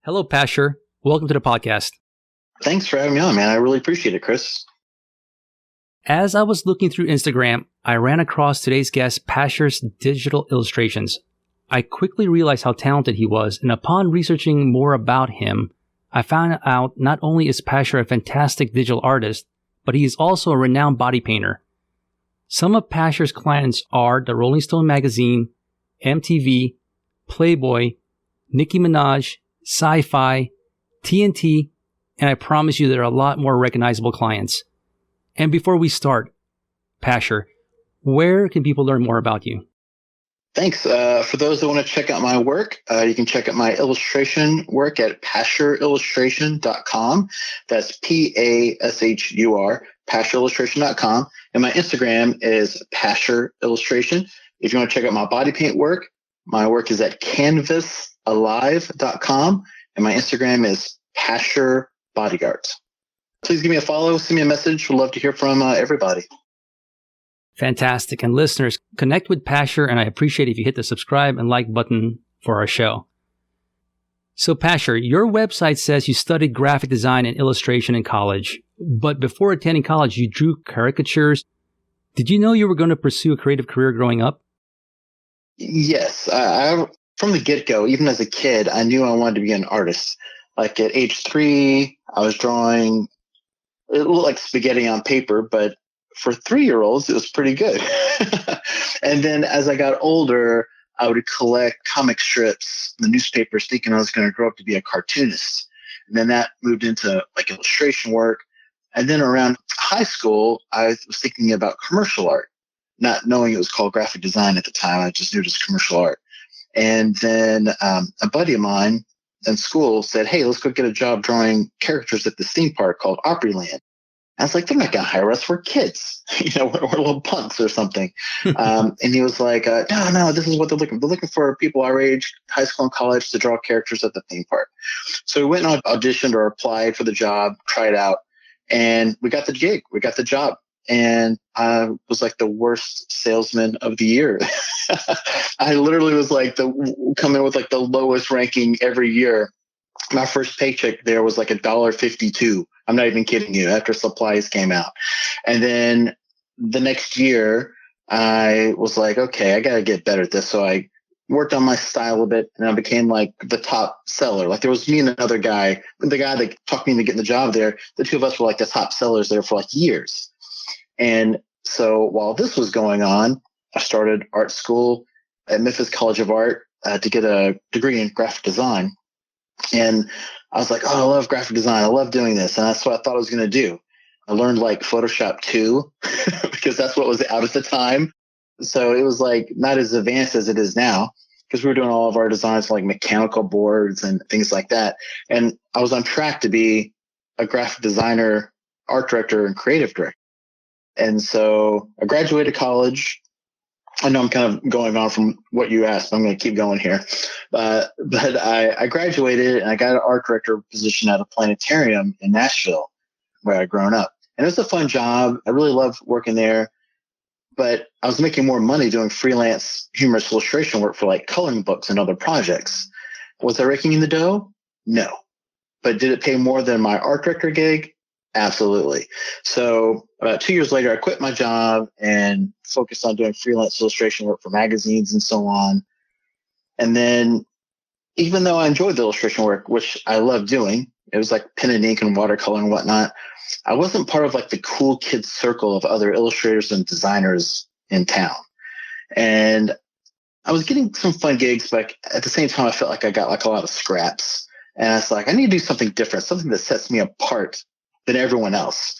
Hello, Pashur. Welcome to the podcast. Thanks for having me on, man. I really appreciate it, Chris. As I was looking through Instagram, I ran across today's guest, Pashur's digital illustrations. I quickly realized how talented he was, and upon researching more about him, I found out not only is Pashur a fantastic digital artist, but he is also a renowned body painter. Some of Pashur's clients are the Rolling Stone magazine, MTV, Playboy, Nicki Minaj, Sci-Fi, TNT, and I promise you there are a lot more recognizable clients. And before we start, Pashur, where can people learn more about you? Thanks. For those that want to check out my work, you can check out my illustration work at PashurIllustration.com. That's Pashur, PashurIllustration.com. And my Instagram is Pashur Illustration. If you want to check out my body paint work, my work is at CanvasAlive.com. And my Instagram is Pashur Bodyguards. Please give me a follow, send me a message. We'd love to hear from everybody. Fantastic. And listeners, connect with Pashur, and I appreciate if you hit the subscribe and like button for our show. So Pashur, your website says you studied graphic design and illustration in college, but before attending college, you drew caricatures. Did you know you were going to pursue a creative career growing up? Yes. From the get-go, even as a kid, I knew I wanted to be an artist. Like at age 3, I was drawing. It looked like spaghetti on paper, but for 3-year-olds, it was pretty good. And then as I got older, I would collect comic strips, the newspapers, thinking I was going to grow up to be a cartoonist. And then that moved into like illustration work. And then around high school, I was thinking about commercial art, not knowing it was called graphic design at the time. I just knew it was commercial art. And then a buddy of mine in school said, hey, let's go get a job drawing characters at this theme park called Opryland. I was like, they're not going to hire us. We're kids. We're little punks or something. And he was like, no, this is what they're looking for. They're looking for people our age, high school and college, to draw characters at the theme park. So we went and auditioned or applied for the job, tried out, and we got the gig. We got the job. And I was like the worst salesman of the year. I literally was like coming with like the lowest ranking every year. My first paycheck there was like $1.52. I'm not even kidding you, after supplies came out. And then the next year I was like, okay, I got to get better at this. So I worked on my style a bit, and I became like the top seller. Like there was me and another guy, the guy that talked me into getting the job there. The two of us were like the top sellers there for like years. And so while this was going on, I started art school at Memphis College of Art to get a degree in graphic design. And I was like, oh, I love graphic design. I love doing this. And that's what I thought I was going to do. I learned like Photoshop 2 because that's what was out at the time. So it was like not as advanced as it is now, because we were doing all of our designs like mechanical boards and things like that. And I was on track to be a graphic designer, art director, and creative director. And so I graduated college. I know I'm kind of going on from what you asked, but I'm going to keep going here. But I graduated and I got an art director position at a planetarium in Nashville where I'd grown up. And it was a fun job. I really loved working there. But I was making more money doing freelance humorous illustration work for like coloring books and other projects. Was I raking in the dough? No. But did it pay more than my art director gig? Absolutely. So about 2 years later, I quit my job and focused on doing freelance illustration work for magazines and so on. And then even though I enjoyed the illustration work, which I loved doing, it was like pen and ink and watercolor and whatnot, I wasn't part of like the cool kids circle of other illustrators and designers in town. And I was getting some fun gigs, but at the same time, I felt like I got like a lot of scraps. And I was like, I need to do something different, something that sets me apart than everyone else.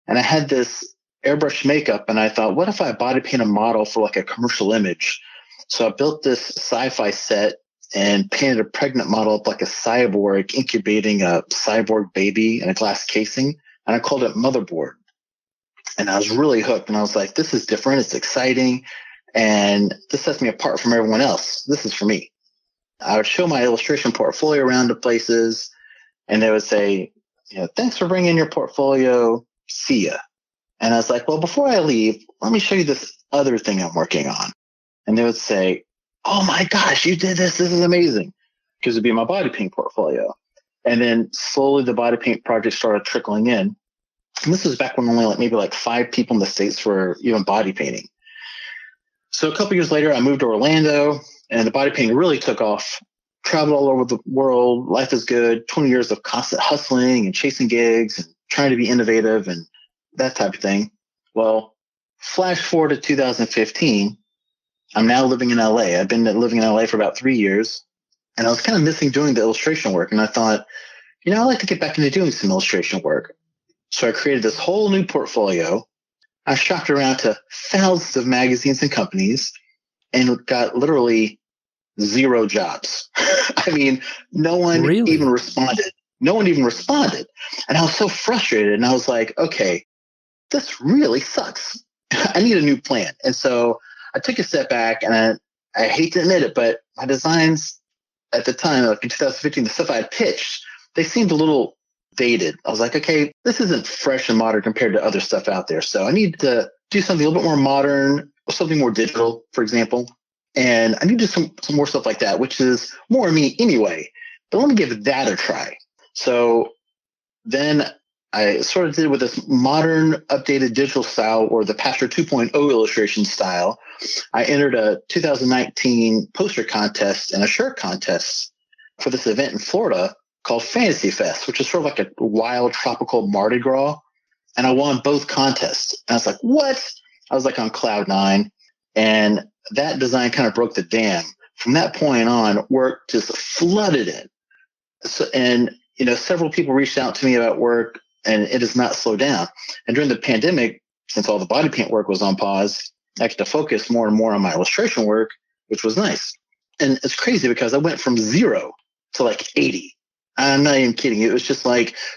And I had this airbrush makeup, and I thought, what if I body paint a model for like a commercial image? So I built this sci-fi set and painted a pregnant model up like a cyborg incubating a cyborg baby in a glass casing. And I called it Motherboard. And I was really hooked. And I was like, this is different. It's exciting. And this sets me apart from everyone else. This is for me. I would show my illustration portfolio around to places, and they would say, thanks for bringing your portfolio. See ya. And I was like, well, before I leave, let me show you this other thing I'm working on. And they would say, oh my gosh, you did this. This is amazing. Because it'd be my body paint portfolio. And then slowly the body paint projects started trickling in. And this was back when only maybe 5 people in the States were even body painting. So a couple years later, I moved to Orlando, and the body painting really took off. Traveled all over the world. Life is good. 20 years of constant hustling and chasing gigs and trying to be innovative and that type of thing. Well, flash forward to 2015. I'm now living in LA. I've been living in LA for about 3 years, and I was kind of missing doing the illustration work. And I thought, I'd like to get back into doing some illustration work. So I created this whole new portfolio. I shopped around to thousands of magazines and companies and got literally 0 jobs. I mean, no one Really? even responded. No one even responded. And I was so frustrated. And I was like, okay, this really sucks. I need a new plan. And so I took a step back, and I hate to admit it, but my designs at the time, in 2015, the stuff I had pitched, they seemed a little dated. I was like, okay, this isn't fresh and modern compared to other stuff out there. So I need to do something a little bit more modern, or something more digital, for example. And I need to do some more stuff like that, which is more me anyway. But let me give that a try. So then I sort of did with this modern, updated digital style, or the Pashur 2.0 illustration style. I entered a 2019 poster contest and a shirt contest for this event in Florida called Fantasy Fest, which is sort of like a wild tropical Mardi Gras. And I won both contests. And I was like, what? I was like on cloud 9. And that design kind of broke the dam. From that point on, work just flooded in. So, and, several people reached out to me about work, and it has not slowed down. And during the pandemic, since all the body paint work was on pause, I got to focus more and more on my illustration work, which was nice. And it's crazy because I went from 0 to 80. I'm not even kidding. It was just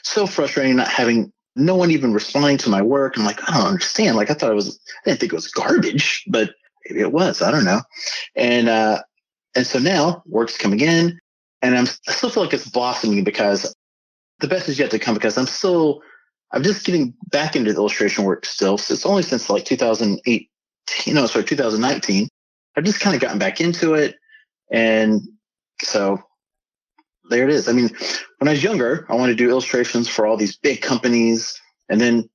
so frustrating not having no one even responding to my work. I'm like, I don't understand. I didn't think it was garbage, but maybe it was. I don't know. And so now work's coming in, and I still feel like it's blossoming because the best is yet to come, because I'm just getting back into the illustration work still. So it's only since 2019. I've just kind of gotten back into it. And so there it is. I mean, when I was younger, I wanted to do illustrations for all these big companies, and then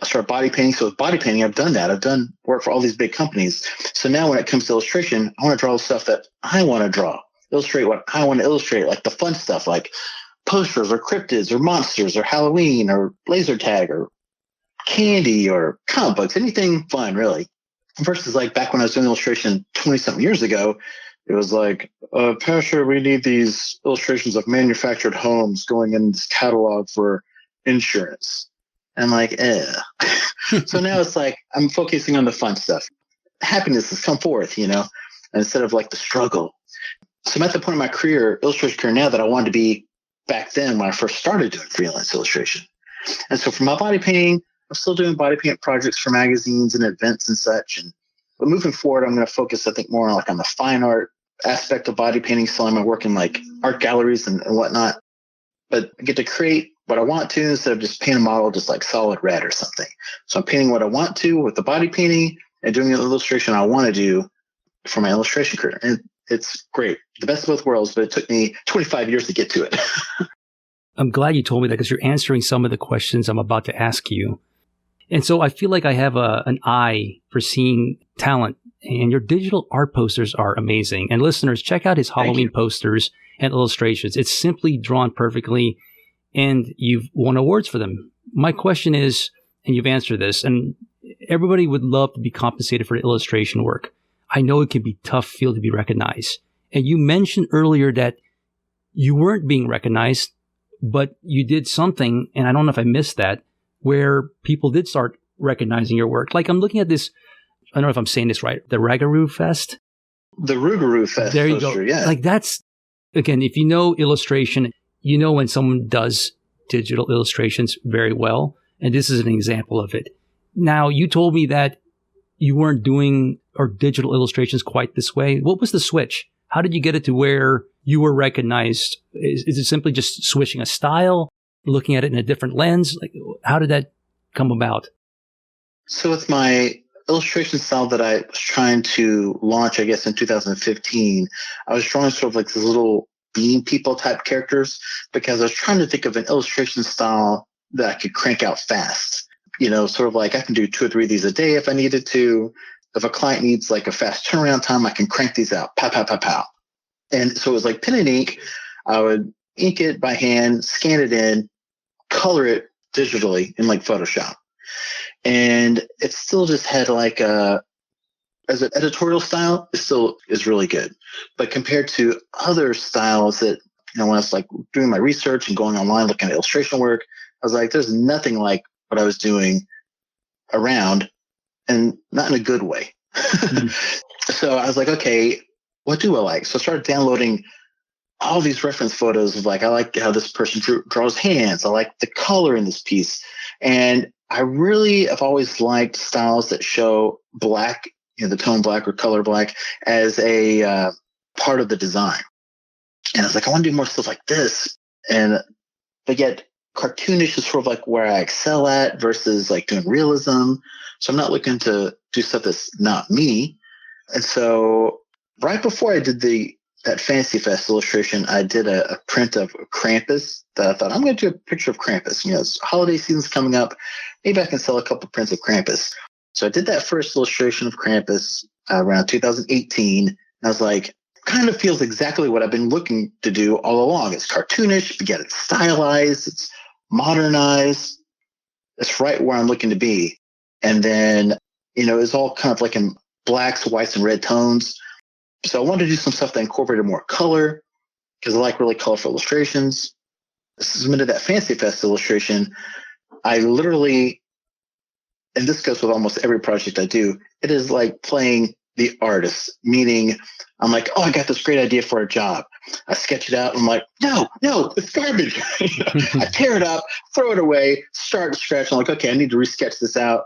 I started body painting. So with body painting, I've done that. I've done work for all these big companies. So now when it comes to illustration, I want to draw the stuff that I want to draw, illustrate what I want to illustrate, like the fun stuff, like posters or cryptids or monsters or Halloween or laser tag or candy or comic books, anything fun, really. Versus back when I was doing illustration 20-something years ago, it was Pashur, we need these illustrations of manufactured homes going in this catalog for insurance. And So now it's I'm focusing on the fun stuff. Happiness has come forth, instead of the struggle. So I'm at the point in my illustration career now, that I wanted to be back then when I first started doing freelance illustration. And so for my body painting, I'm still doing body paint projects for magazines and events and such. But moving forward, I'm going to focus, I think, more on the fine art aspect of body painting, selling my work in art galleries and whatnot. But I get to create what I want to instead of just paint a model just solid red or something. So I'm painting what I want to with the body painting and doing the illustration I want to do for my illustration career. And it's great. The best of both worlds, but it took me 25 years to get to it. I'm glad you told me that, because you're answering some of the questions I'm about to ask you. And so I feel like I have an eye for seeing talent, and your digital art posters are amazing. And listeners, check out his Halloween posters and illustrations. It's simply drawn perfectly, and you've won awards for them. My question is, and you've answered this, and everybody would love to be compensated for illustration work. I know it can be a tough field to be recognized. And you mentioned earlier that you weren't being recognized, but you did something, and I don't know if I missed that, where people did start recognizing your work. I'm looking at this, I don't know if I'm saying this right, the Ragaroo Fest? The Rougarou Fest there you poster, go. yeah. That's, again, if you know illustration, you know when someone does digital illustrations very well, and this is an example of it. Now, you told me that you weren't doing or digital illustrations quite this way. What was the switch? How did you get it to where you were recognized? Is it simply just switching a style, looking at it in a different lens? How did that come about? So with my illustration style that I was trying to launch, I guess, in 2015, I was drawing sort of this little being people type characters, because I was trying to think of an illustration style that I could crank out fast. Sort of like I can do 2 or 3 of these a day if I needed to. If a client needs like a fast turnaround time, I can crank these out. Pow, pow, pow, pow. And so it was like pen and ink. I would ink it by hand, scan it in, color it digitally in like Photoshop. And it still just had like as an editorial style, it still is really good. But compared to other styles that, when I was like doing my research and going online looking at illustration work, I was like, there's nothing like what I was doing around, and not in a good way. So I was like, okay, what do I like? So I started downloading all these reference photos of like, I like how this person draws hands. I like the color in this piece. And I really have always liked styles that show black, the tone black or color black as a part of the design. And I was like, I want to do more stuff like this. But yet cartoonish is sort of like where I excel at versus like doing realism. So I'm not looking to do stuff that's not me. And so right before I did that Fantasy Fest illustration, I did a print of Krampus that I thought, I'm going to do a picture of Krampus. It's holiday season's coming up. Maybe I can sell a couple prints of Krampus. So I did that first illustration of Krampus around 2018. And I was like, kind of feels exactly what I've been looking to do all along. It's cartoonish, but yet it's stylized, it's modernized. It's right where I'm looking to be. And then, it's all kind of like in blacks, whites, and red tones. So I wanted to do some stuff that incorporated more color because I like really colorful illustrations. I submitted that Fancy Fest illustration. I literally, and this goes with almost every project I do, it is like playing the artist, meaning I'm like, oh, I got this great idea for a job. I sketch it out. And I'm like, no, it's garbage. I tear it up, throw it away, start to scratch. I'm like, okay, I need to resketch this out.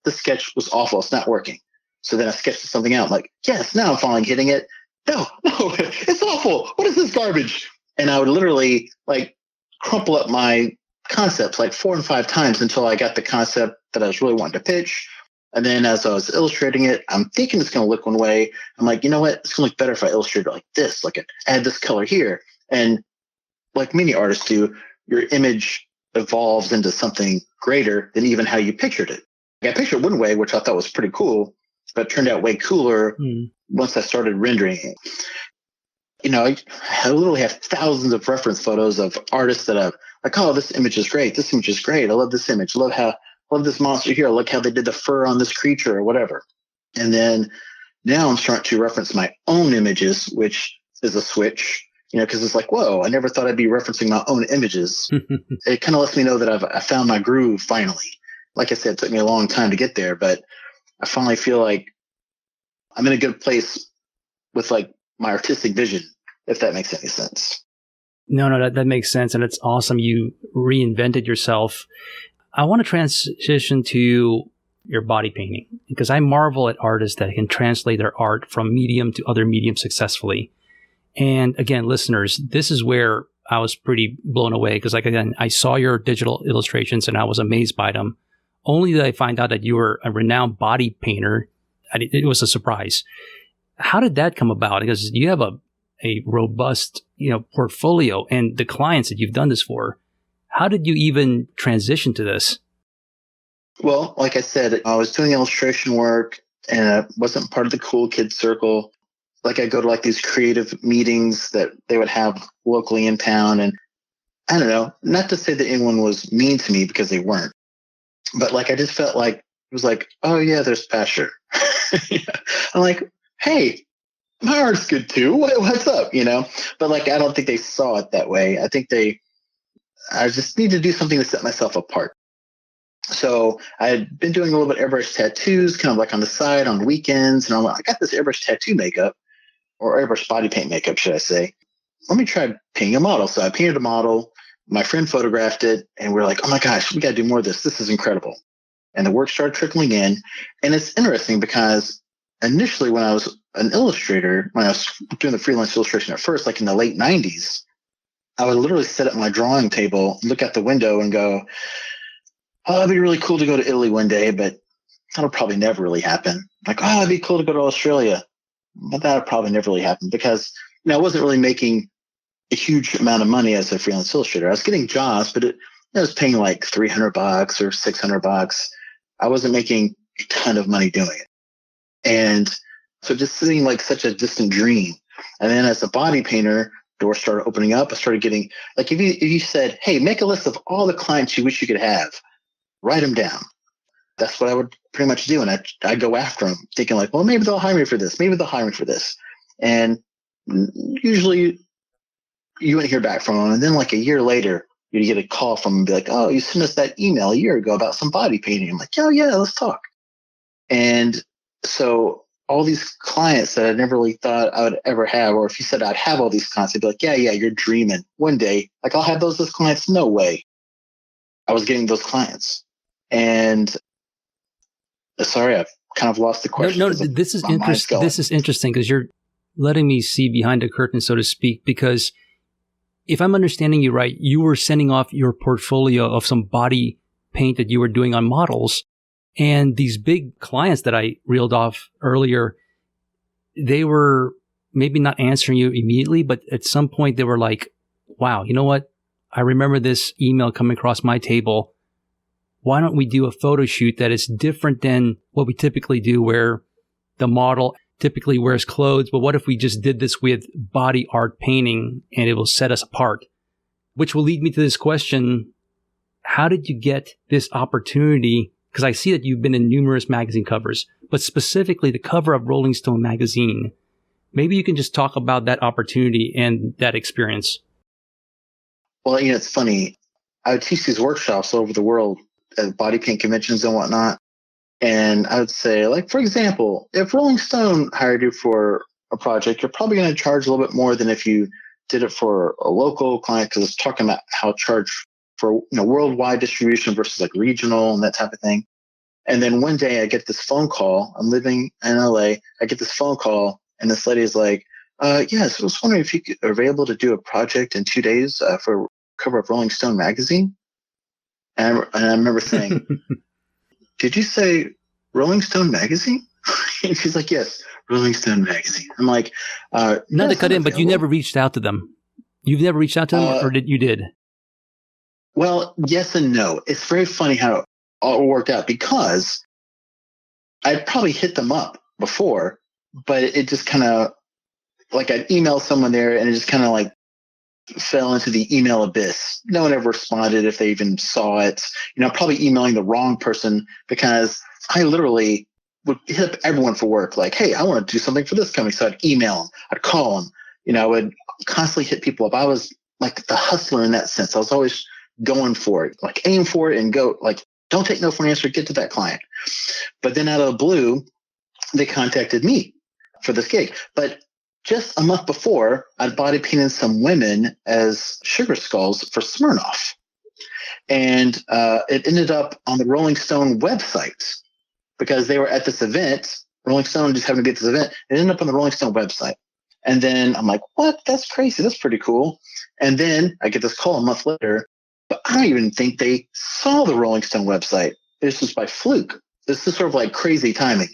This sketch was awful. It's not working. So then I sketched something out. I'm like, yes, now I'm finally hitting it. No, it's awful. What is this garbage? And I would literally like crumple up my concepts like 4 and 5 times until I got the concept that I was really wanting to pitch. And then as I was illustrating it, I'm thinking it's going to look one way. I'm like, you know what? It's going to look better if I illustrate it like this, like add this color here. And like many artists do, your image evolves into something greater than even how you pictured it. I pictured it one way, which I thought was pretty cool, but it turned out way cooler once I started rendering it. I literally have thousands of reference photos of artists that I've like, oh, this image is great. This image is great. I love this image. Love this monster here. Look how they did the fur on this creature or whatever. And then now I'm starting to reference my own images, which is a switch, because it's like, whoa, I never thought I'd be referencing my own images. It kind of lets me know that I found my groove finally. Like I said, it took me a long time to get there, but I finally feel like I'm in a good place with like my artistic vision, if that makes any sense. No, that makes sense. And it's awesome. You reinvented yourself. I want to transition to your body painting because I marvel at artists that can translate their art from medium to other mediums successfully. And again, listeners, this is where I was pretty blown away because I saw your digital illustrations and I was amazed by them. Only that I find out that you were a renowned body painter. It was a surprise. How did that come about? Because you have a robust, portfolio and the clients that you've done this for. How did you even transition to this? Well, like I said, I was doing illustration work and I wasn't part of the cool kid circle. Like I go to like these creative meetings that they would have locally in town. And I don't know, not to say that anyone was mean to me because they weren't, but like I just felt like it was like, oh yeah, there's Pashur. I'm like, hey, my art's good too. What's up? But like I don't think they saw it that way. I just need to do something to set myself apart. So I had been doing a little bit of airbrush tattoos, kind of like on the side on weekends. And I'm like, I got this airbrush tattoo makeup or airbrush body paint makeup, should I say. Let me try painting a model. So I painted a model. My friend photographed it and we're like, oh my gosh, we got to do more of this. This is incredible. And the work started trickling in. And it's interesting because initially when I was an illustrator, when I was doing the freelance illustration at first, like in the late 90s, I would literally sit at my drawing table, look out the window and go, oh, it'd be really cool to go to Italy one day, but that'll probably never really happen. Like, oh, it'd be cool to go to Australia, but that'll probably never really happen because, I wasn't really making a huge amount of money as a freelance illustrator. I was getting jobs, but I was paying like $300 or $600. I wasn't making a ton of money doing it. And so just seemed like such a distant dream. And then as a body painter, doors started opening up. I started getting, like, if you said, hey, make a list of all the clients you wish you could have, write them down. That's what I would pretty much do. And I'd go after them thinking like, well, maybe they'll hire me for this. Maybe they'll hire me for this. And usually you wouldn't hear back from them. And then like a year later, you'd get a call from them and be like, oh, you sent us that email a year ago about some body painting. I'm like, oh yeah, let's talk. And so all these clients that I never really thought I would ever have, or if you said I'd have all these clients, I'd be like, yeah, you're dreaming. One day, like I'll have those as clients. No way. I was getting those clients. And sorry, I've kind of lost the question. No, this is interesting. This is interesting because you're letting me see behind the curtain, so to speak, because if I'm understanding you right, you were sending off your portfolio of some body paint that you were doing on models. And these big clients that I reeled off earlier, they were maybe not answering you immediately, but at some point they were like, wow, you know what? I remember this email coming across my table. Why don't we do a photo shoot that is different than what we typically do, where the model typically wears clothes, but what if we just did this with body art painting and it will set us apart? Which will lead me to this question. How did you get this opportunity? Because I see that you've been in numerous magazine covers, but specifically the cover of Rolling Stone magazine. Maybe you can just talk about that opportunity and that experience. Well, it's funny. I would teach these workshops all over the world at body paint conventions and whatnot. And I would say, like, for example, if Rolling Stone hired you for a project, you're probably going to charge a little bit more than if you did it for a local client, because it's talking about how charge for worldwide distribution versus like regional and that type of thing. And then one day I get this phone call. I'm living in LA. I get this phone call, and this lady is like, yes, I was wondering if you are available to do a project in 2 days for cover of Rolling Stone magazine. And I remember saying, did you say Rolling Stone magazine? And she's like, yes, Rolling Stone magazine. I'm like, not to cut in, but you never reached out to them. You've never reached out to them, or did you did? Well, yes and no. It's very funny how it all worked out, because I'd probably hit them up before, but it just kind of like I'd email someone there and it just kind of like fell into the email abyss. No one ever responded if they even saw it. Probably emailing the wrong person, because I literally would hit up everyone for work. Like, hey, I want to do something for this company. So I'd email them. I'd call them. I would constantly hit people up. I was like the hustler in that sense. I was always going for it, like aim for it and go, like, don't take no for an answer, get to that client. But then out of the blue, they contacted me for this gig. But just a month before, I'd body painted some women as sugar skulls for Smirnoff. And it ended up on the Rolling Stone website because they were at this event. Rolling Stone just happened to be at this event. It ended up on the Rolling Stone website. And then I'm like, what? That's crazy. That's pretty cool. And then I get this call a month later, but I don't even think they saw the Rolling Stone website. This was by fluke. This is sort of like crazy timing.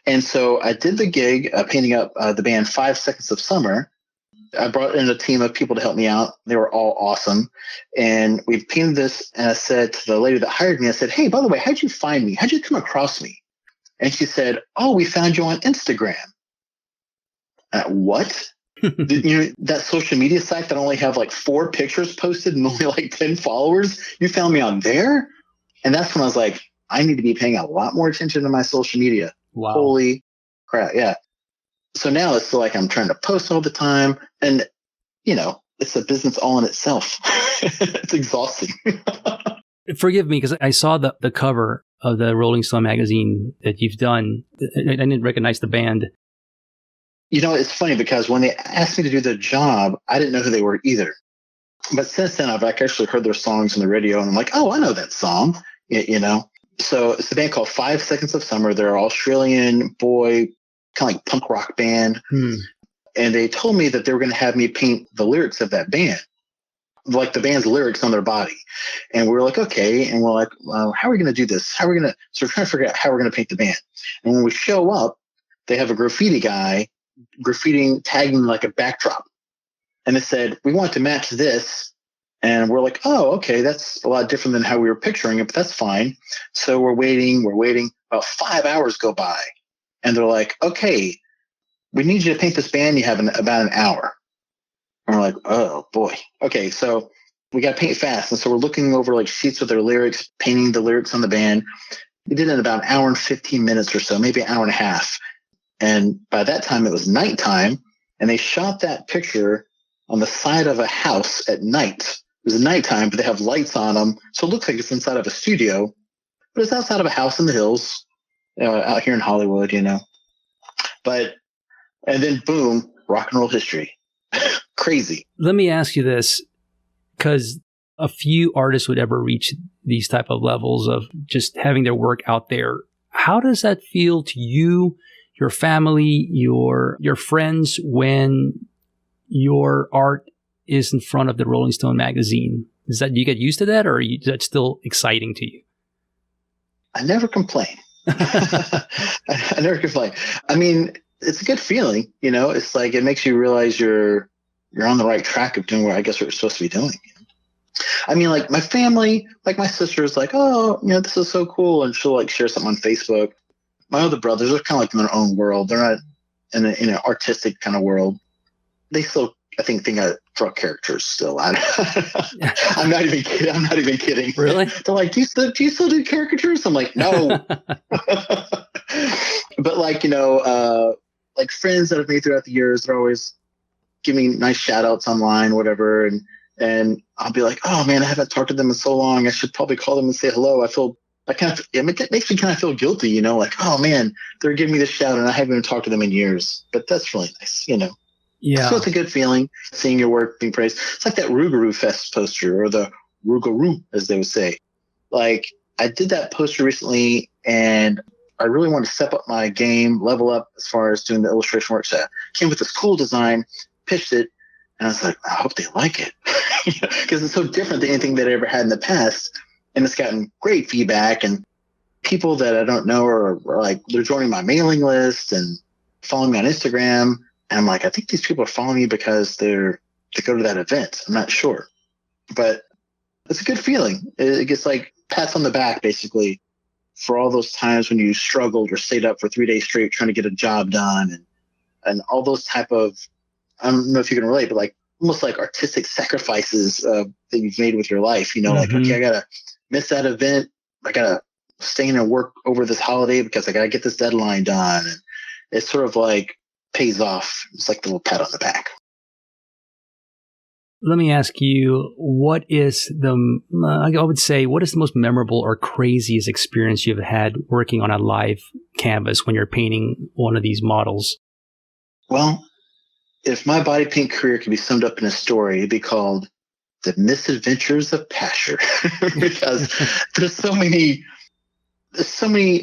And so I did the gig painting up the band 5 Seconds of Summer. I brought in a team of people to help me out. They were all awesome. And we painted this, and I said to the lady that hired me, I said, hey, by the way, how'd you find me? How'd you come across me? And she said, oh, we found you on Instagram. What? That social media site that only have like 4 pictures posted and only like 10 followers? You found me on there? And that's when I was like, I need to be paying a lot more attention to my social media. Wow. Holy crap. Yeah. So now it's like I'm trying to post all the time, and it's a business all in itself. It's exhausting. Forgive me, because I saw the cover of the Rolling Stone magazine that you've done. I didn't recognize the band. It's funny because when they asked me to do the job, I didn't know who they were either. But since then, I've actually heard their songs on the radio, and I'm like, oh, I know that song. So it's a band called 5 Seconds of Summer. They're an Australian boy, kind of like punk rock band. And they told me that they were going to have me paint the lyrics of that band, like the band's lyrics on their body. And we were like, okay. And we're like, well, how are we going to do this? So we're trying to figure out how we're going to paint the band. And when we show up, they have a graffiti guy graffitiing, tagging like a backdrop. And they said, we want to match this. And we're like, oh, okay, that's a lot different than how we were picturing it, but that's fine. So we're waiting. About 5 hours go by. And they're like, okay, we need you to paint this band. You have about an hour. And we're like, oh, boy. Okay, so we got to paint fast. And so we're looking over like sheets with their lyrics, painting the lyrics on the band. We did it in about an hour and 15 minutes or so, maybe an hour and a half. And by that time, it was nighttime. And they shot that picture on the side of a house at night. It was nighttime, but they have lights on them. So it looks like it's inside of a studio, but it's outside of a house in the hills, out here in Hollywood, But, and then boom, rock and roll history. Crazy. Let me ask you this, because a few artists would ever reach these type of levels of just having their work out there. How does that feel to you, your family, your friends, when your art is in front of the Rolling Stone magazine? Do you get used to that, or is that still exciting to you? I never complain. I never complain. I mean, it's a good feeling, It's like it makes you realize you're on the right track of doing what I guess what you're supposed to be doing. I mean, like my family, like my sister is like, oh, this is so cool, and she'll like share something on Facebook. My other brothers are kind of like in their own world. They're not in an artistic kind of world. They still, I think I draw characters still. I'm not even kidding. I'm not even kidding. Really? They're like, do you still do caricatures? I'm like, no. But like, like friends that I've made throughout the years, they're always giving me nice shout outs online, whatever. And I'll be like, oh man, I haven't talked to them in so long. I should probably call them and say hello. It makes me kind of feel guilty, like, oh man, they're giving me this shout and I haven't even talked to them in years. But that's really nice, Yeah. So it's a good feeling seeing your work being praised. It's like that Rougarou Fest poster, or the Rougarou, as they would say. Like, I did that poster recently, and I really wanted to step up my game, level up as far as doing the illustration work. So I came with this cool design, pitched it, and I was like, I hope they like it. Because it's so different than anything that I ever had in the past. And it's gotten great feedback, and people that I don't know are like, they're joining my mailing list and following me on Instagram. And I'm like, I think these people are following me because they go to that event. I'm not sure, but it's a good feeling. It gets like pats on the back, basically, for all those times when you struggled or stayed up for 3 days straight trying to get a job done, and all those type of, I don't know if you can relate, but like almost like artistic sacrifices that you've made with your life. Like, okay, I gotta miss that event. I gotta stay in and work over this holiday because I gotta get this deadline done. And it's sort of like pays off. It's like the little pat on the back. Let me ask you, what is the most memorable or craziest experience you've had working on a live canvas when you're painting one of these models? Well, if my body paint career could be summed up in a story, it'd be called The Misadventures of Pashur. Because there's so many,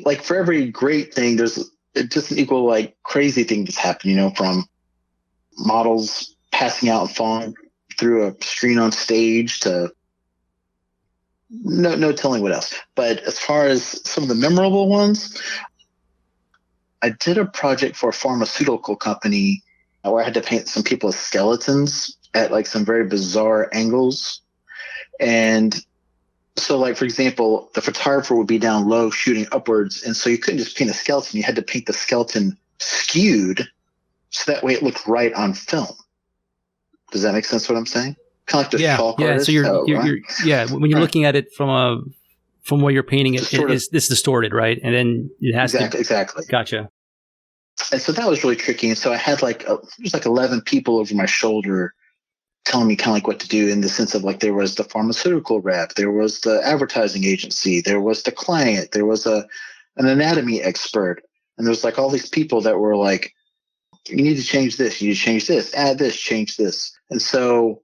like for every great thing, there's just an equal like crazy thing that's happened, from models passing out and falling through a screen on stage to no telling what else. But as far as some of the memorable ones, I did a project for a pharmaceutical company where I had to paint some people as skeletons at like some very bizarre angles. And so like, for example, the photographer would be down low shooting upwards. And so you couldn't just paint a skeleton. You had to paint the skeleton skewed so that way it looked right on film. Does that make sense what I'm saying? Kind of like the chalk artist. So you're when you're looking at it from where you're painting it, it's distorted, right? And then it has exactly. Gotcha. And so that was really tricky. And so I had there's 11 people over my shoulder telling me kind of like what to do, in the sense of like, there was the pharmaceutical rep, there was the advertising agency, there was the client, there was an anatomy expert. And there's like all these people that were like, you need to change this, you need to change this, add this, change this. And so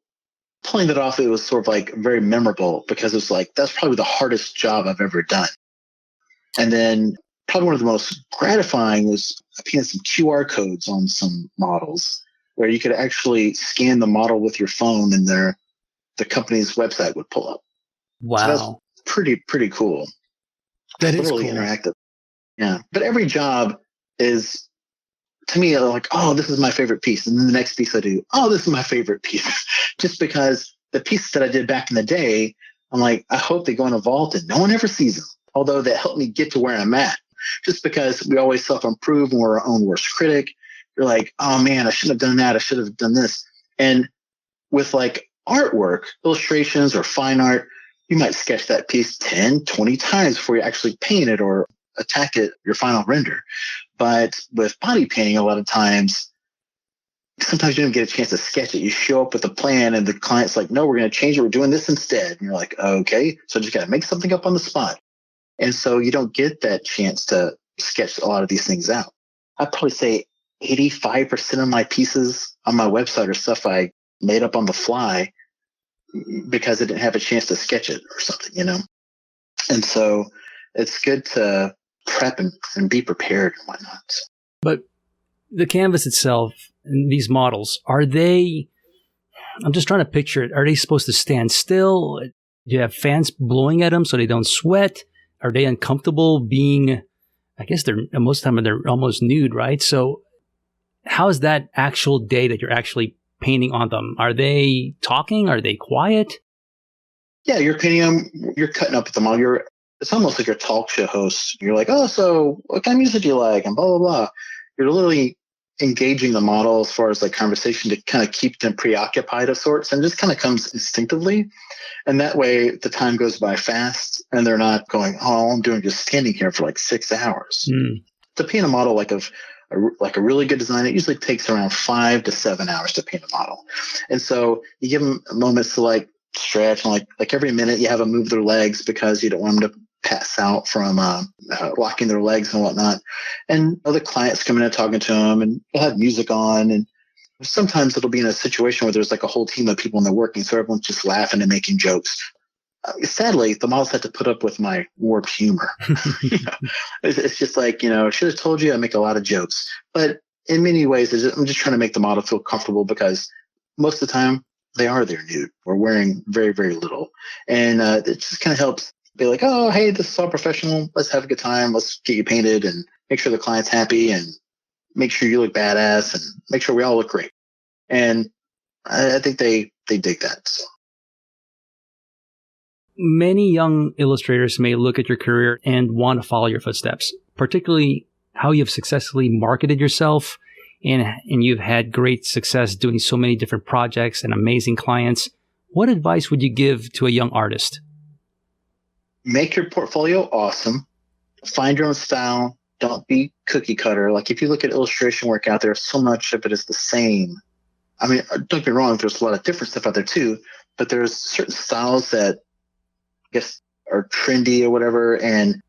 pulling that off, it was sort of like very memorable, because it was like, that's probably the hardest job I've ever done. And then probably one of the most gratifying was I painted some QR codes on some models where you could actually scan the model with your phone, and the company's website would pull up. Wow. So that's pretty cool. That is really cool. Interactive. Yeah. But every job is to me, like, oh, this is my favorite piece. And then the next piece I do, oh, this is my favorite piece. Just because the pieces that I did back in the day, I'm like, I hope they go in a vault and no one ever sees them. Although that helped me get to where I'm at. Just because we always self-improve and we're our own worst critic. You're like, oh man, I shouldn't have done that. I should have done this. And with like artwork, illustrations or fine art, you might sketch that piece 10, 20 times before you actually paint it or attack it, your final render. But with body painting, a lot of times, sometimes you don't get a chance to sketch it. You show up with a plan and the client's like, no, we're going to change it. We're doing this instead. And you're like, okay, so just got to make something up on the spot. And so you don't get that chance to sketch a lot of these things out. I'd probably say 85% of my pieces on my website are stuff I made up on the fly because I didn't have a chance to sketch it or something, you know? And so it's good to prep and be prepared and whatnot. But the canvas itself and these models, are they, I'm just trying to picture it, are they supposed to stand still? Do you have fans blowing at them so they don't sweat? Are they uncomfortable being, I guess most of the time they're almost nude, right? So how is that actual day that you're actually painting on them? Are they talking? Are they quiet? Yeah, you're painting them, you're cutting up with them all. It's almost like you're a talk show host. You're like, oh, so what kind of music do you like? And blah, blah, blah. You're literally engaging the model as far as like conversation to kind of keep them preoccupied of sorts, and just kind of comes instinctively. And that way the time goes by fast and they're not going, oh, all I'm doing is just standing here for like 6 hours. To paint a model like a really good design, it usually takes around 5 to 7 hours to paint a model. And so you give them moments to like stretch, and like every minute you have them move their legs because you don't want them to pass out from locking their legs and whatnot. And other clients come in and talking to them, and they'll have music on. And sometimes it'll be in a situation where there's like a whole team of people and they're working, so everyone's just laughing and making jokes. Sadly, the models had to put up with my warped humor. It's just like, I should have told you I make a lot of jokes. But in many ways, I'm just trying to make the model feel comfortable because most of the time they are there nude. We're wearing very, very little. And it just kind of helps be like, oh, hey, this is all professional. Let's have a good time. Let's get you painted and make sure the client's happy and make sure you look badass and make sure we all look great. And I think they dig that. So. Many young illustrators may look at your career and want to follow your footsteps, particularly how you've successfully marketed yourself and you've had great success doing so many different projects and amazing clients. What advice would you give to a young artist? Make your portfolio awesome. Find your own style. Don't be cookie cutter. Like if you look at illustration work out there, so much of it is the same. I mean, don't get me wrong, there's a lot of different stuff out there too, but there's certain styles that I guess are trendy or whatever, and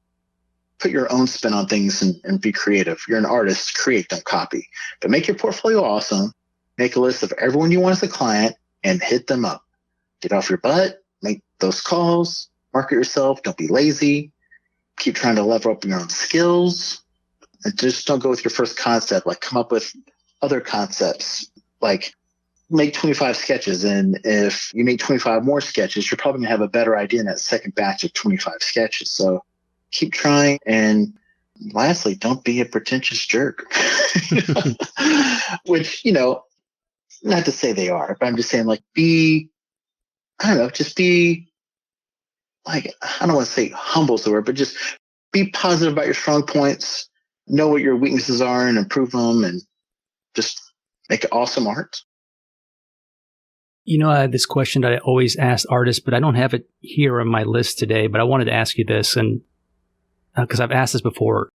put your own spin on things and be creative. You're an artist, create, don't copy. But make your portfolio awesome. Make a list of everyone you want as a client and hit them up. Get off your butt, make those calls, market yourself, don't be lazy. Keep trying to level up your own skills. And just don't go with your first concept. Like come up with other concepts. Like make 25 sketches, and if you make 25 more sketches, you're probably gonna have a better idea in that second batch of 25 sketches. So keep trying. And lastly, don't be a pretentious jerk. Which, not to say they are, but I'm just saying like just be like, I don't want to say humble is the word, but just be positive about your strong points, know what your weaknesses are and improve them, and just make awesome art. I had this question that I always ask artists, but I don't have it here on my list today, but I wanted to ask you this, and because I've asked this before.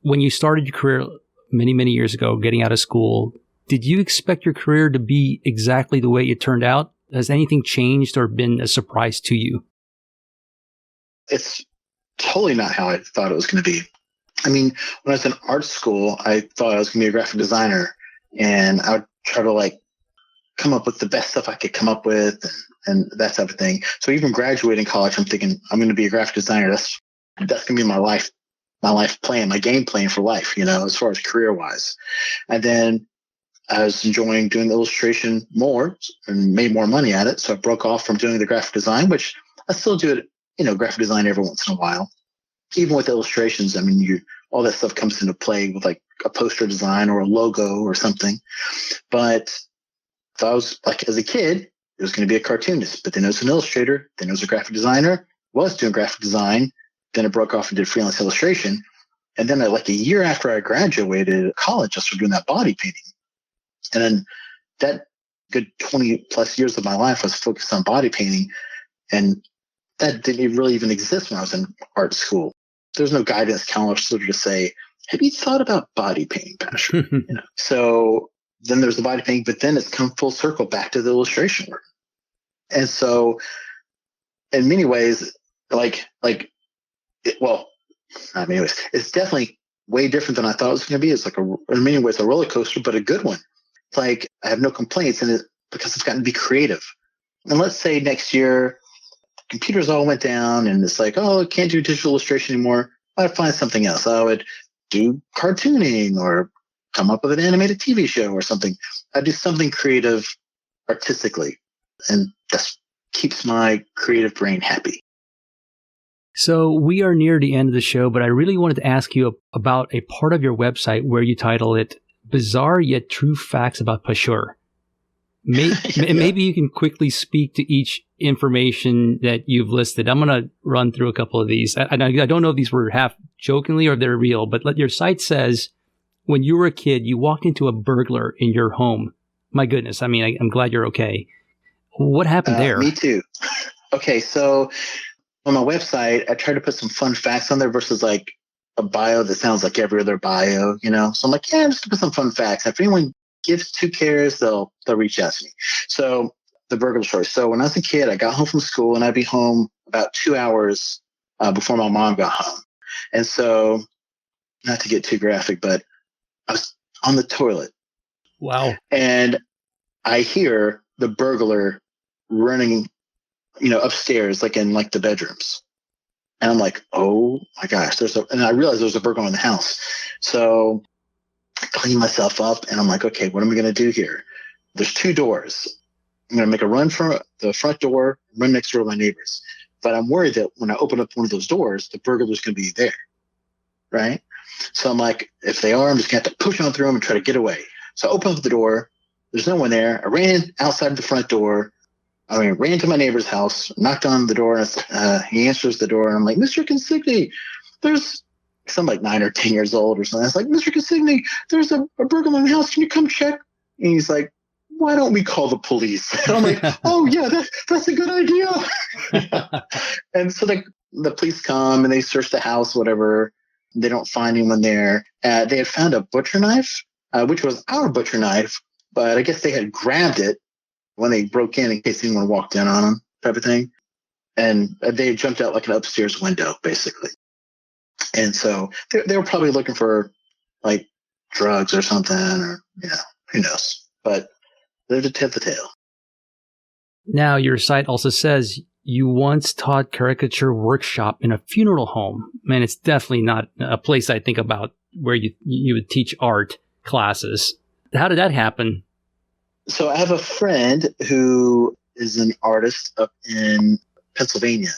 When you started your career many, many years ago, getting out of school, did you expect your career to be exactly the way it turned out? Has anything changed or been a surprise to you? It's totally not how I thought it was going to be. I mean, when I was in art school, I thought I was going to be a graphic designer, and I would try to come up with the best stuff I could come up with and that type of thing. So even graduating college, I'm thinking I'm going to be a graphic designer. That's going to be my life plan, my game plan for life, as far as career wise. And then I was enjoying doing the illustration more and made more money at it. So I broke off from doing the graphic design, which I still do it, graphic design every once in a while. Even with illustrations, I mean, all that stuff comes into play with like a poster design or a logo or something. But so I was like, as a kid, it was going to be a cartoonist, but then I was an illustrator, then I was a graphic designer, was doing graphic design, then I broke off and did freelance illustration. And then like a year after I graduated college, I started doing that body painting. And then that good 20 plus years of my life was focused on body painting. And that didn't really even exist when I was in art school. There's no guidance counselor to say, have you thought about body painting, Pashur? So then there's the body painting, but then it's come full circle back to the illustration work. And so in many ways, it's definitely way different than I thought it was going to be. It's like in many ways a roller coaster, but a good one. It's like I have no complaints because I've gotten to be creative. And let's say next year, computers all went down and it's like, oh, I can't do digital illustration anymore. I'd find something else. I would do cartooning or come up with an animated TV show or something. I'd do something creative artistically. And that keeps my creative brain happy. So we are near the end of the show, but I really wanted to ask you about a part of your website where you title it Bizarre Yet True Facts About Pashur. Maybe you can quickly speak to each information that you've listed. I'm going to run through a couple of these. I don't know if these were half jokingly or they're real, but your site says when you were a kid, you walked into a burglar in your home. My goodness. I mean, I'm glad you're okay. What happened there? Me too. Okay, so on my website, I try to put some fun facts on there versus like a bio that sounds like every other bio, So I'm like, yeah, just put some fun facts. If anyone gives 2 cares, they'll reach out to me. So the burglar story. So when I was a kid, I got home from school and I'd be home about 2 hours before my mom got home. And so, not to get too graphic, but I was on the toilet. Wow. And I hear the burglar running, upstairs, like in like the bedrooms. And I'm like, oh my gosh, and I realized there's a burglar in the house. So I clean myself up and I'm like, okay, what am I going to do here? There's 2 doors. I'm going to make a run for the front door, run next door to my neighbors. But I'm worried that when I open up one of those doors, the burglar's going to be there. Right. So I'm like, if they are, I'm just going to have to push on through them and try to get away. So I open up the door. There's no one there. I ran outside the front door. Ran to my neighbor's house, knocked on the door, and he answers the door. And I'm like, Mr. Consigny, I'm like 9 or 10 years old or something. I was like, Mr. Consigny, there's a burglar in the house. Can you come check? And he's like, why don't we call the police? And I'm like, oh, yeah, that's a good idea. And so the police come and they search the house, whatever. They don't find anyone there. They had found a butcher knife, which was our butcher knife, but I guess they had grabbed it when they broke in case anyone walked in on them, type of thing. And they jumped out like an upstairs window, basically. And so they were probably looking for like drugs or something, or, who knows. But they're to tip the tale. Now, your site also says you once taught caricature workshop in a funeral home. Man, it's definitely not a place I think about where you would teach art classes. How did that happen? So I have a friend who is an artist up in Pennsylvania,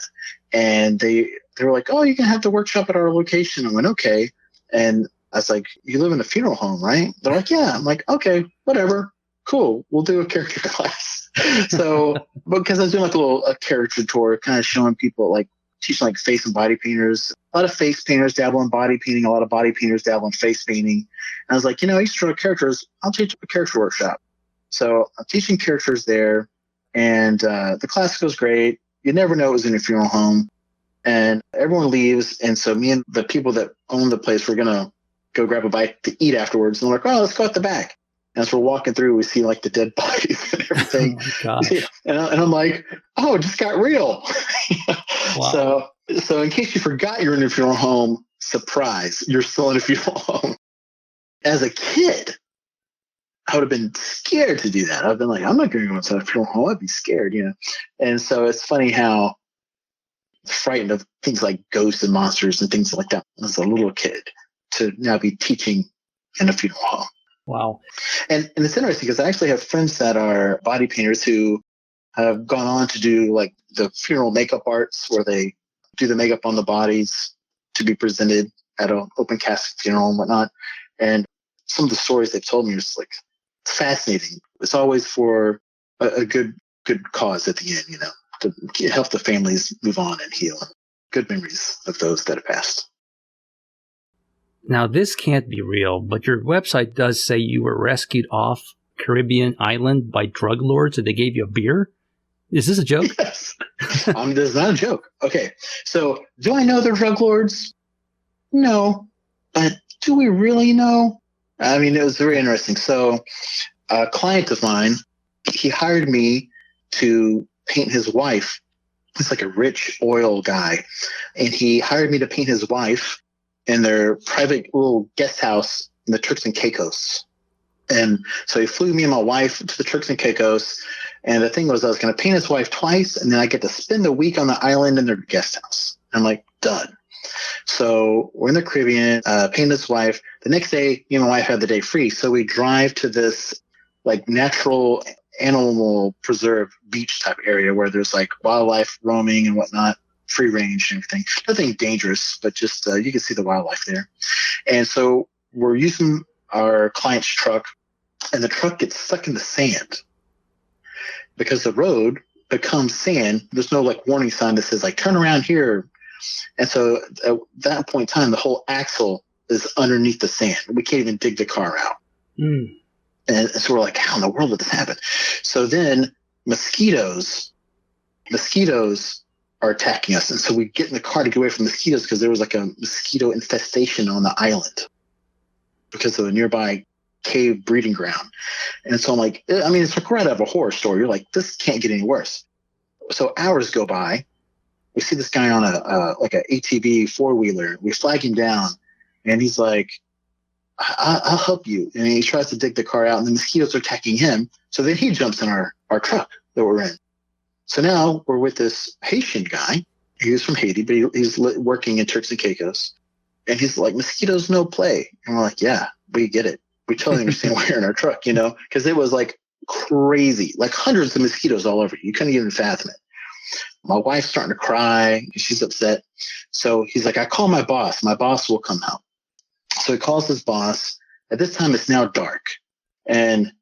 and they were like, oh, you can have the workshop at our location. I went, okay. And I was like, you live in a funeral home, right? They're like, yeah. I'm like, okay, whatever. Cool. We'll do a character class. So because I was doing like a character tour, kind of showing people, like teaching like face and body painters. A lot of face painters dabble in body painting. A lot of body painters dabble in face painting. And I was like, I used to draw characters. I'll teach a character workshop. So I'm teaching characters there, and the class goes great. You never know it was in a funeral home, and everyone leaves. And so me and the people that own the place, we're going to go grab a bite to eat afterwards. And they're like, oh, let's go out the back. And as we're walking through, we see like the dead bodies and everything. Oh, gosh. And I'm like, oh, it just got real. Wow. So in case you forgot you're in a funeral home, surprise, you're still in a funeral home. As a kid, I would have been scared to do that. I've been like, I'm not going to go inside a funeral home. I'd be scared, And so it's funny how frightened of things like ghosts and monsters and things like that as a little kid to now be teaching in a funeral home. Wow. And it's interesting because I actually have friends that are body painters who have gone on to do like the funeral makeup arts where they do the makeup on the bodies to be presented at an open casket funeral and whatnot. And some of the stories they've told me is like fascinating. It's always for a good cause at the end, to help the families move on and heal. Good memories of those that have passed. Now, this can't be real, but your website does say you were rescued off Caribbean island by drug lords and they gave you a beer. Is this a joke? Yes. This is not a joke. Okay. So do I know they're drug lords? No. But do we really know? I mean, it was very interesting. So a client of mine, he hired me to paint his wife. He's like a rich oil guy. And he hired me to paint his wife in their private little guest house in the Turks and Caicos. And so he flew me and my wife to the Turks and Caicos. And the thing was, I was going to paint his wife twice, and then I get to spend the week on the island in their guest house. I'm like, done. So we're in the Caribbean, painted his wife. The next day, me and my wife had the day free. So we drive to this like natural animal preserve beach type area where there's like wildlife roaming and whatnot, free range and everything. Nothing dangerous, but just you can see the wildlife there. And so we're using our client's truck, and the truck gets stuck in the sand because the road becomes sand. There's no like warning sign that says like turn around here. And so at that point in time, the whole axle is underneath the sand. We can't even dig the car out. Mm. And so we're like, how in the world did this happen? So then mosquitoes are attacking us. And so we get in the car to get away from mosquitoes because there was like a mosquito infestation on the island because of a nearby cave breeding ground. And so I'm like, I mean, it's like right out of a horror story. You're like, this can't get any worse. So hours go by. We see this guy on a ATV four-wheeler. We flag him down, and he's like, I'll help you. And he tries to dig the car out, and the mosquitoes are attacking him. So then he jumps in our truck that we're in. So now we're with this Haitian guy. He was from Haiti, but he's working in Turks and Caicos. And he's like, mosquitoes no play. And we're like, yeah, we get it. We totally understand why you're in our truck, because it was like crazy, like hundreds of mosquitoes all over you. You couldn't even fathom it. My wife's starting to cry. She's upset. So he's like, I call my boss. My boss will come help. So he calls his boss. At this time, it's now dark. And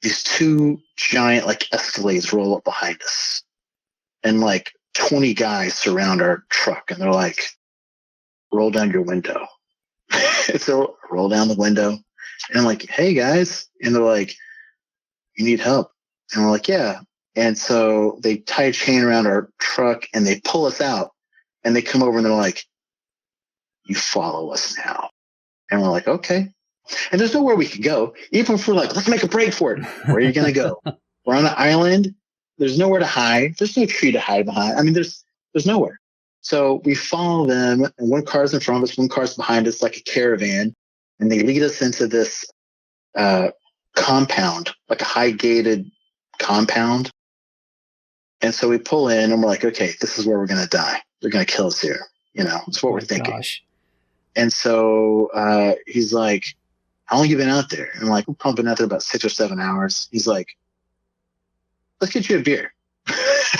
these two giant like Escalades roll up behind us. And like 20 guys surround our truck. And they're like, roll down your window. So roll down the window. And I'm like, hey, guys. And they're like, you need help? And we're like, yeah. And so they tie a chain around our truck and they pull us out. And they come over and they're like, you follow us now. And we're like, okay. And there's nowhere we could go. Even if we're like, let's make a break for it. Where are you going to go? We're on an island. There's nowhere to hide. There's no tree to hide behind. I mean, there's nowhere. So we follow them. And one car's in front of us, one car's behind us, like a caravan. And they lead us into this compound, like a high gated compound. And so we pull in and we're like, okay, this is where we're going to die. They're going to kill us here. That's what we're thinking. Gosh. And so he's like, how long have you been out there? And I'm like, we've probably been out there about 6 or 7 hours. He's like, let's get you a beer.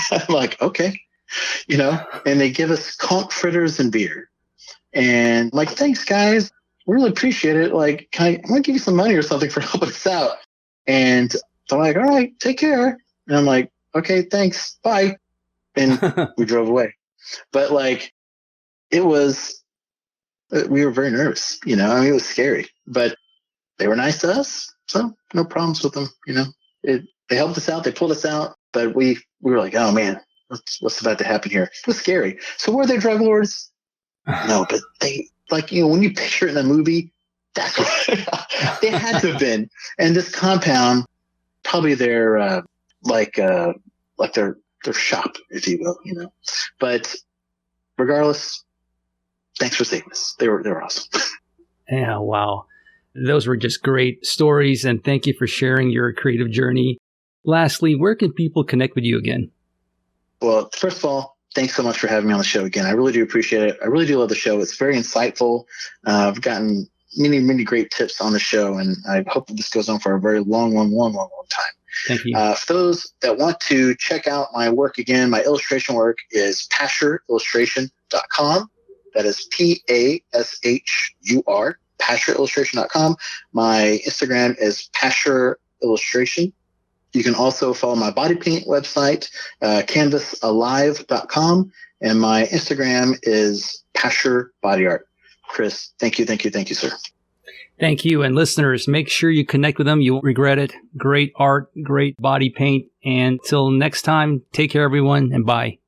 I'm like, okay. And they give us conch fritters and beer. And I'm like, thanks, guys. We really appreciate it. Like, I'm going to give you some money or something for helping us out. And they're like, all right, take care. And I'm like, okay, thanks. Bye. And we drove away. But like, we were very nervous, I mean, it was scary, but they were nice to us. So no problems with them. They helped us out. They pulled us out, but we were like, oh man, what's about to happen here? It was scary. So were they drug lords? No, but they when you picture it in a movie, that's what they had to have been. And this compound, probably their their shop, if you will, but regardless, thanks for saving us. They were awesome. Yeah, wow. Those were just great stories, and thank you for sharing your creative journey. Lastly, where can people connect with you again? Well, first of all, thanks so much for having me on the show again. I really do appreciate it. I really do love the show. It's very insightful. I've gotten many, many great tips on the show, and I hope that this goes on for a very long time. Thank you. For those that want to check out my work again, my illustration work is PashurIllustration.com. That is Pashur, PashurIllustration.com. My Instagram is Pashur Illustration. You can also follow my body paint website, canvasalive.com, and my Instagram is Pashur Body Art. Chris, thank you, sir. Thank you. And listeners, make sure you connect with them. You won't regret it. Great art, great body paint. And till next time, take care, everyone, and bye.